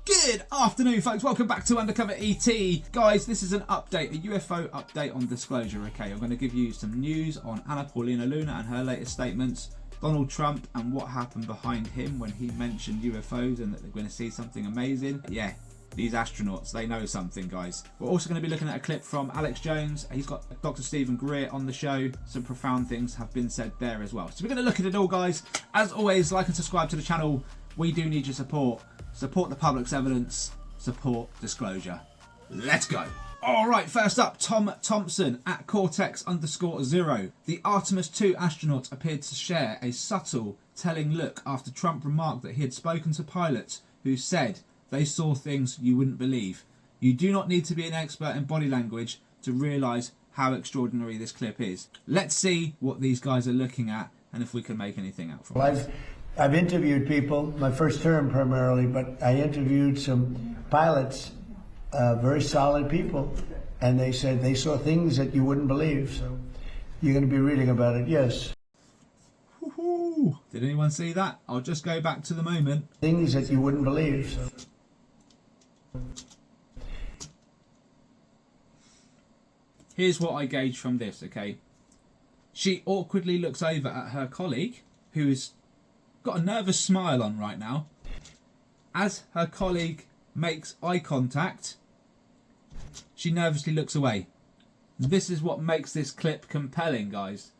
Good afternoon, folks. Welcome back to UndercoverET. Guys, this is an update, a UFO update on disclosure, okay? I'm going to give you some news on Anna Paulina Luna and her latest statements, Donald Trump and what happened behind him when he mentioned UFOs and that they're going to see something amazing. Yeah, these astronauts, they know something, guys. We're also going to be looking at a clip from Alex Jones. He's got Dr. Stephen Greer on the show. Some profound things have been said there as well. So we're going to look at it all, guys. As always, like and subscribe to the channel. We do need your support. Support the public's evidence. Support disclosure. Let's go. All right, first up, Tom Thompson at Cortex_0. The Artemis 2 astronaut appeared to share a subtle, telling look after Trump remarked that he had spoken to pilots who said they saw things you wouldn't believe. You do not need to be an expert in body language to realise how extraordinary this clip is. Let's see what these guys are looking at and if we can make anything out from it. I've interviewed people, my first term primarily, but I interviewed some pilots, very solid people, and they said they saw things that you wouldn't believe. So you're going to be reading about it, yes. Woohoo. Did anyone see that? I'll just go back to the moment. Things that you wouldn't believe. So. Here's what I gauge from this, okay? She awkwardly looks over at her colleague, who's got a nervous smile on right now. As her colleague makes eye contact, she nervously looks away. This is what makes this clip compelling, guys.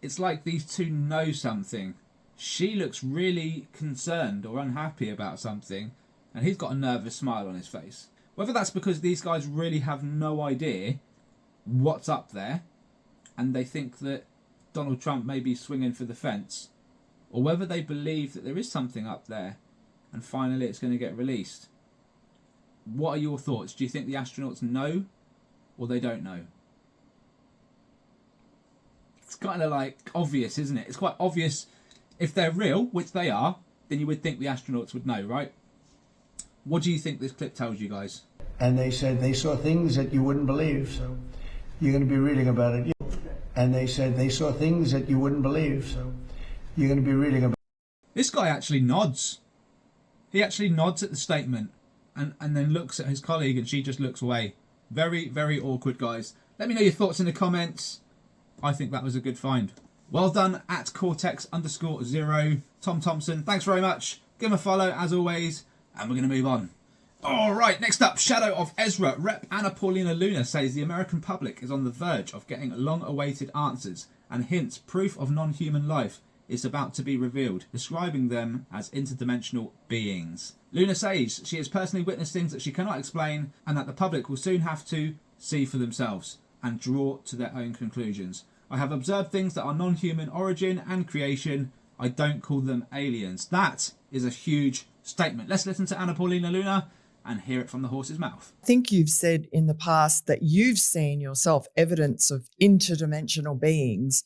It's like these two know something. She looks really concerned or unhappy about something, and he's got a nervous smile on his face. Whether that's because these guys really have no idea what's up there, and they think that Donald Trump may be swinging for the fence, or whether they believe that there is something up there and finally it's going to get released. What are your thoughts? Do you think the astronauts know or they don't know? It's kind of like obvious, isn't it? It's quite obvious. If they're real, which they are, then you would think the astronauts would know, right? What do you think this clip tells you, guys? And they said they saw things that you wouldn't believe. So you're going to be reading about it. And they said they saw things that you wouldn't believe. So you're going to be reading about. This guy actually nods. He actually nods at the statement and then looks at his colleague and she just looks away. Very, very awkward, guys. Let me know your thoughts in the comments. I think that was a good find. Well done at Cortex_0. Tom Thompson, thanks very much. Give him a follow as always, and we're going to move on. All right, next up, Shadow of Ezra. Rep Anna Paulina Luna says the American public is on the verge of getting long-awaited answers and hints proof of non-human life is about to be revealed, describing them as interdimensional beings. Luna says she has personally witnessed things that she cannot explain and that the public will soon have to see for themselves and draw to their own conclusions. I have observed things that are non-human origin and creation. I don't call them aliens. That is a huge statement. Let's listen to Anna Paulina Luna and hear it from the horse's mouth. I think you've said in the past that you've seen yourself evidence of interdimensional beings.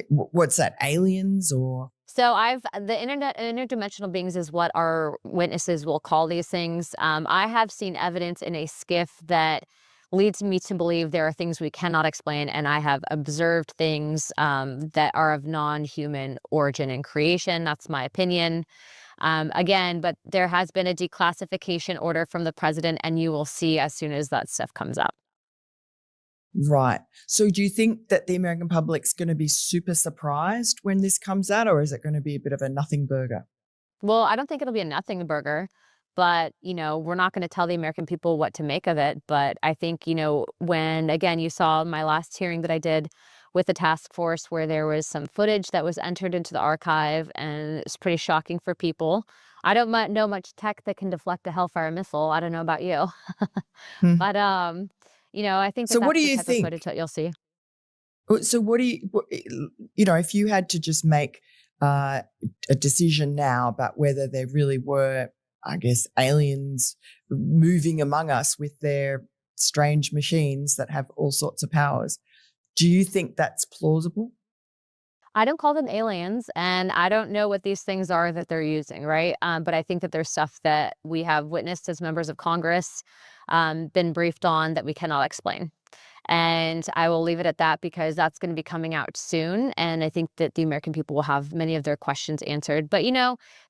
What's that, aliens or? So the interdimensional beings is what our witnesses will call these things. I have seen evidence in a skiff that leads me to believe there are things we cannot explain, and I have observed things that are of non-human origin and creation. That's my opinion. Again, but there has been a declassification order from the president, and you will see as soon as that stuff comes up. Right. So do you think that the American public's going to be super surprised when this comes out, or is it going to be a bit of a nothing burger? Well, I don't think it'll be a nothing burger, but, we're not going to tell the American people what to make of it. But I think, when, again, you saw my last hearing that I did with the task force where there was some footage that was entered into the archive, and it's pretty shocking for people. I don't know much tech that can deflect a Hellfire missile. I don't know about you. But, I think so. That's What do the you type think? Of footage that you'll see. So what do you, if you had to just make a decision now about whether there really were, I guess, aliens moving among us with their strange machines that have all sorts of powers, do you think that's plausible? I don't call them aliens, and I don't know what these things are that they're using, right? But I think that there's stuff that we have witnessed as members of Congress, been briefed on that we cannot explain. And I will leave it at that because that's going to be coming out soon. And I think that the American people will have many of their questions answered. But,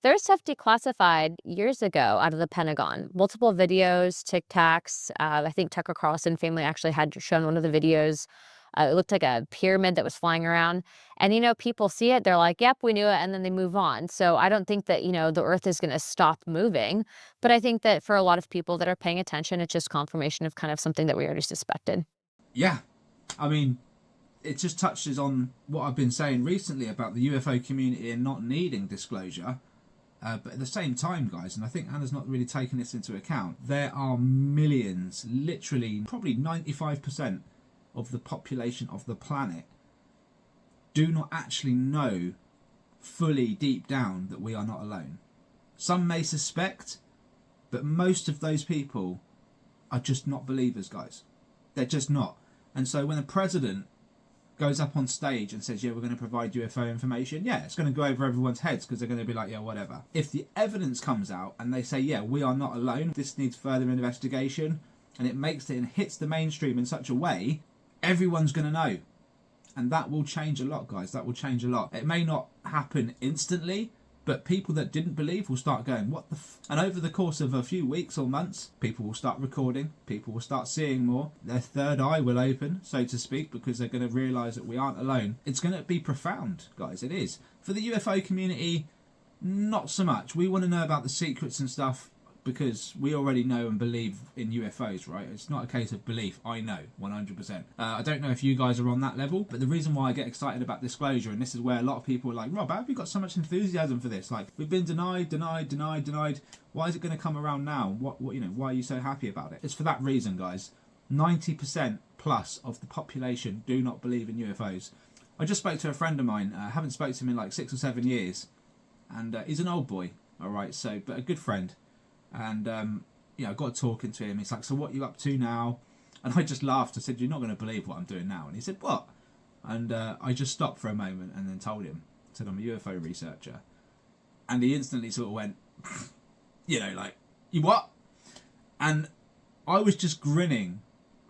there's stuff declassified years ago out of the Pentagon. Multiple videos, Tic Tacs. I think Tucker Carlson family actually had shown one of the videos. It looked like a pyramid that was flying around. And, people see it. They're like, yep, we knew it. And then they move on. So I don't think that, the Earth is going to stop moving. But I think that for a lot of people that are paying attention, it's just confirmation of kind of something that we already suspected. Yeah. I mean, it just touches on what I've been saying recently about the UFO community and not needing disclosure. But at the same time, guys, and I think Anna's not really taking this into account, there are millions, literally probably 95% of the population of the planet do not actually know fully deep down that we are not alone. Some may suspect, but most of those people are just not believers, guys. They're just not. And so when a president goes up on stage and says, yeah, we're going to provide UFO information, yeah, it's going to go over everyone's heads because they're going to be like, yeah, whatever. If the evidence comes out and they say, yeah, we are not alone, this needs further investigation, and it makes it and hits the mainstream in such a way, everyone's going to know. And that will change a lot, guys. That will change a lot. It may not happen instantly, but people that didn't believe will start going, what the And over the course of a few weeks or months, people will start recording. People will start seeing more. Their third eye will open, so to speak, because they're going to realise that we aren't alone. It's going to be profound, guys. It is. For the UFO community, not so much. We want to know about the secrets and stuff because we already know and believe in UFOs, right? It's not a case of belief. I know, 100%. I don't know if you guys are on that level, but the reason why I get excited about disclosure, and this is where a lot of people are like, Rob, how have you got so much enthusiasm for this? Like, we've been denied. Why is it going to come around now? Why are you so happy about it? It's for that reason, guys. 90% plus of the population do not believe in UFOs. I just spoke to a friend of mine. I haven't spoken to him in like 6 or 7 years. And he's an old boy, all right, but a good friend. And, I got talking to him. He's like, so what are you up to now? And I just laughed. I said, you're not going to believe what I'm doing now. And he said, what? And I just stopped for a moment and then told him. I said, I'm a UFO researcher. And he instantly sort of went, you what? And I was just grinning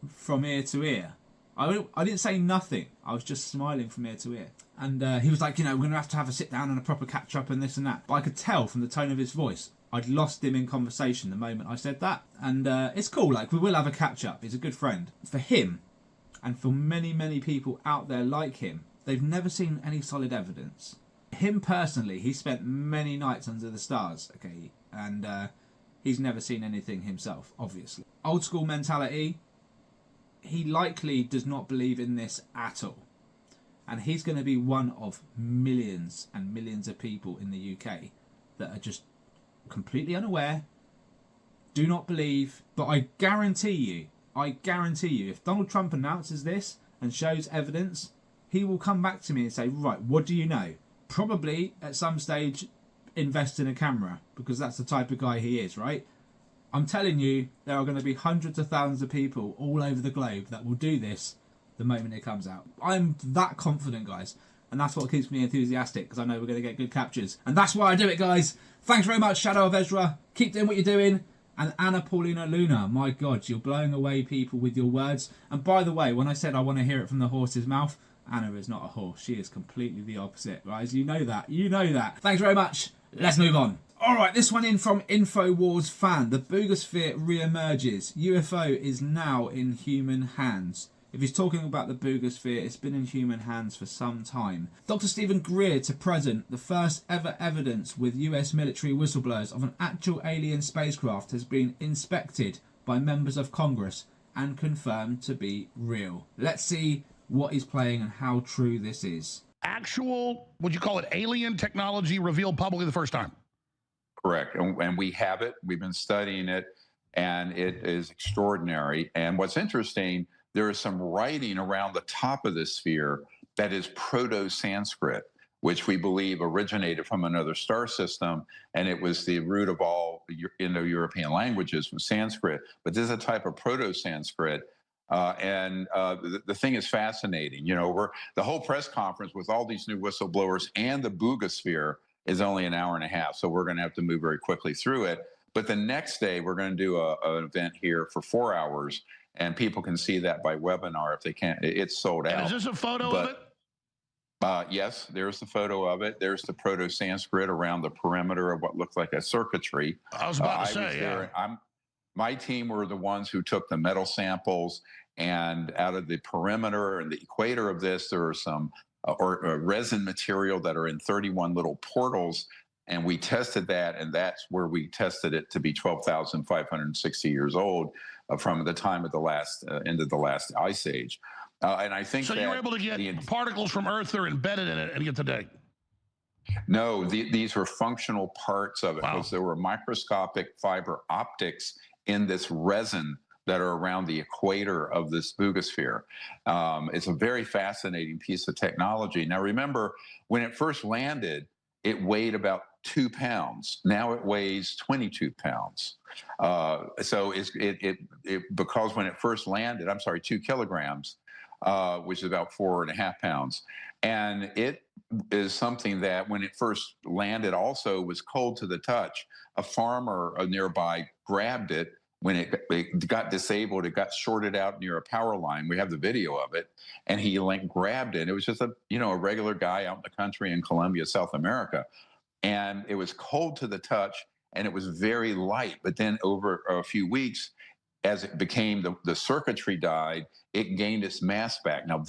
from ear to ear. I didn't say nothing. I was just smiling from ear to ear. And he was like, we're going to have a sit down and a proper catch up and this and that. But I could tell from the tone of his voice, I'd lost him in conversation the moment I said that. And it's cool, we will have a catch up. He's a good friend. For him, and for many, many people out there like him, they've never seen any solid evidence. Him personally, he spent many nights under the stars, okay? And he's never seen anything himself, obviously. Old school mentality, he likely does not believe in this at all. And he's going to be one of millions and millions of people in the UK that are just completely unaware, do not believe. But I guarantee you, if Donald Trump announces this and shows evidence, he will come back to me and say, right, what do you know? Probably at some stage invest in a camera, because that's the type of guy he is, right? I'm telling you, there are going to be hundreds of thousands of people all over the globe that will do this the moment it comes out. I'm that confident, guys. And that's what keeps me enthusiastic, because I know we're going to get good captures. And that's why I do it, guys. Thanks very much, Shadow of Ezra. Keep doing what you're doing. And Anna Paulina Luna, my God, you're blowing away people with your words. And by the way, when I said I want to hear it from the horse's mouth, Anna is not a horse. She is completely the opposite, guys. You know that. You know that. Thanks very much. Let's move on. All right, this one in from InfoWars fan. The Boogosphere re-emerges. UFO is now in human hands. If he's talking about the Boogosphere, it's been in human hands for some time. Dr. Stephen Greer to present the first ever evidence with US military whistleblowers of an actual alien spacecraft has been inspected by members of Congress and confirmed to be real. Let's see what he's playing and how true this is. Actual, would you call it alien technology revealed publicly the first time? Correct. And we have it. We've been studying it, and it is extraordinary. And what's interesting, there is some writing around the top of this sphere that is Proto-Sanskrit, which we believe originated from another star system, and it was the root of all Indo-European languages from Sanskrit. But this is a type of Proto-Sanskrit, and the thing is fascinating. The whole press conference with all these new whistleblowers and the Boogosphere is only an hour and a half, so we're going to have to move very quickly through it. But the next day, we're going to do an event here for 4 hours, and people can see that by webinar if they can't. It's sold out. Is this a photo of it? Yes, there's the photo of it. There's the Proto-Sanskrit around the perimeter of what looked like a circuitry. I was about to say, yeah. My team were the ones who took the metal samples, and out of the perimeter and the equator of this, there are some resin material that are in 31 little portals, and we tested that, and that's where we tested it to be 12,560 years old from the time of the last end of the last ice age. And I think so. You were able to get particles from Earth that are embedded in it and get the date. No, these were functional parts of it, because there were microscopic fiber optics in this resin that are around the equator of this boogosphere. It's a very fascinating piece of technology. Now, remember, when it first landed, it weighed about 2 pounds. Now it weighs 22 pounds. So because when it first landed, 2 kilograms, which is about 4.5 pounds. And it is something that when it first landed also was cold to the touch. A farmer nearby grabbed it when it got disabled. It got shorted out near a power line. We have the video of it. And he grabbed it. It was just a regular guy out in the country in Colombia, South America. And it was cold to the touch, and it was very light. But then over a few weeks, as it became, the circuitry died, it gained its mass back. Now,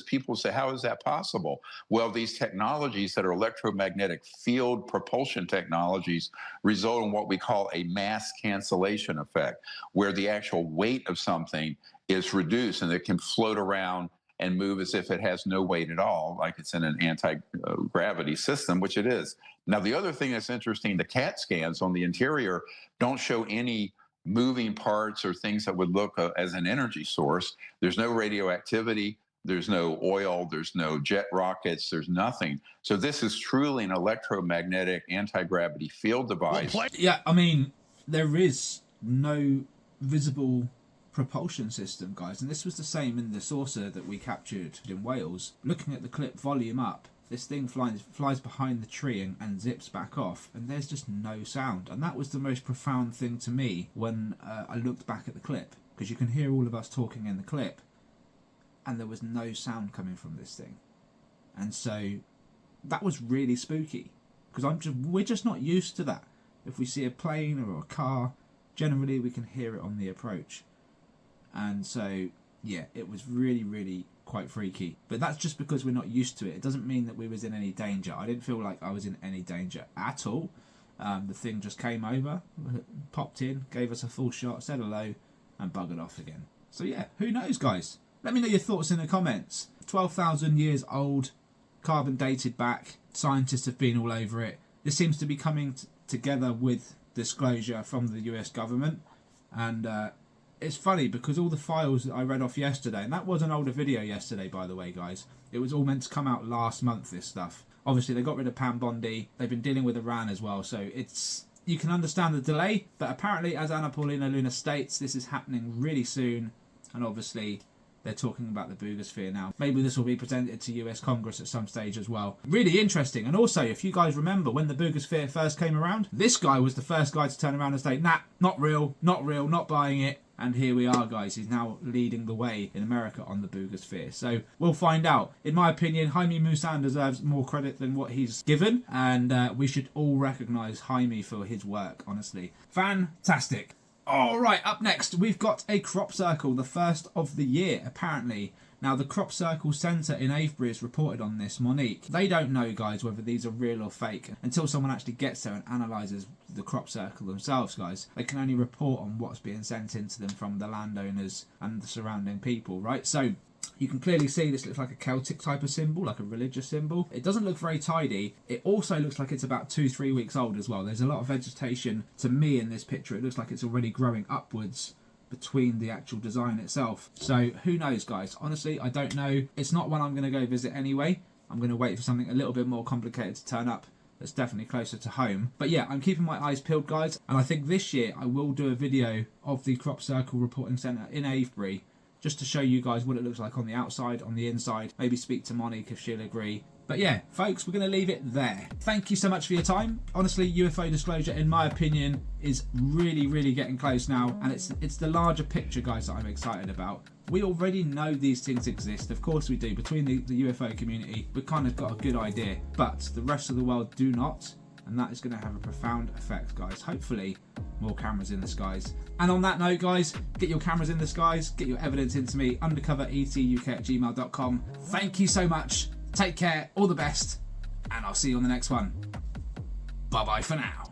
people say, how is that possible? Well, these technologies that are electromagnetic field propulsion technologies result in what we call a mass cancellation effect, where the actual weight of something is reduced and it can float around and move as if it has no weight at all, like it's in an anti-gravity system, which it is. Now, the other thing that's interesting, the CAT scans on the interior don't show any moving parts or things that would look as an energy source. There's no radioactivity, there's no oil, there's no jet rockets, there's nothing. So this is truly an electromagnetic anti-gravity field device. Yeah, I mean, there is no visible propulsion system, guys, and this was the same in the saucer that we captured in Wales. Looking at the clip volume up, this thing flies behind the tree and zips back off, and there's just no sound. And that was the most profound thing to me when I looked back at the clip, because you can hear all of us talking in the clip, and there was no sound coming from this thing. And so that was really spooky, because we're just not used to that. If we see a plane or a car, generally we can hear it on the approach. And so, yeah, it was really, really quite freaky. But that's just because we're not used to it. It doesn't mean that we was in any danger. I didn't feel like I was in any danger at all. The thing just came over, popped in, gave us a full shot, said hello, and buggered off again. So yeah, who knows, guys? Let me know your thoughts in the comments. 12,000 years old, carbon dated back. Scientists have been all over it. This seems to be coming together with disclosure from the US government. And it's funny because all the files that I read off yesterday, and that was an older video yesterday, by the way, guys. It was all meant to come out last month, this stuff. Obviously, they got rid of Pam Bondi. They've been dealing with Iran as well. So you can understand the delay. But apparently, as Anna Paulina Luna states, this is happening really soon. And obviously, they're talking about the boogosphere now. Maybe this will be presented to US Congress at some stage as well. Really interesting. And also, if you guys remember when the boogosphere first came around, this guy was the first guy to turn around and say, nah, not real, not buying it. And here we are, guys. He's now leading the way in America on the boogosphere. So we'll find out. In my opinion, Jaime Maussan deserves more credit than what he's given. And we should all recognise Jaime for his work, honestly. Fantastic. All right, up next, we've got a crop circle, the first of the year, apparently. Now, the Crop Circle Centre in Avebury has reported on this. Monique, they don't know, guys, whether these are real or fake until someone actually gets there and analyses the crop circle themselves, guys. They can only report on what's being sent into them from the landowners and the surrounding people, right? So you can clearly see this looks like a Celtic type of symbol, like a religious symbol. It doesn't look very tidy. It also looks like it's about 2-3 weeks old as well. There's a lot of vegetation to me in this picture. It looks like it's already growing upwards between the actual design itself. So who knows, guys? Honestly, I don't know. It's not one I'm going to go visit anyway. I'm going to wait for something a little bit more complicated to turn up that's definitely closer to home. But yeah, I'm keeping my eyes peeled, guys. And I think this year I will do a video of the Crop Circle Reporting Centre in Avebury, just to show you guys what it looks like on the outside, on the inside. Maybe speak to Monique if she'll agree. But yeah, folks, we're going to leave it there. Thank you so much for your time. Honestly, UFO disclosure, in my opinion, is really, really getting close now. And it's the larger picture, guys, that I'm excited about. We already know these things exist. Of course we do. Between the UFO community, we've kind of got a good idea. But the rest of the world do not. And that is going to have a profound effect, guys. Hopefully, more cameras in the skies. And on that note, guys, get your cameras in the skies. Get your evidence into me. UndercoverETUK@gmail.com. Thank you so much. Take care, all the best, and I'll see you on the next one. Bye-bye for now.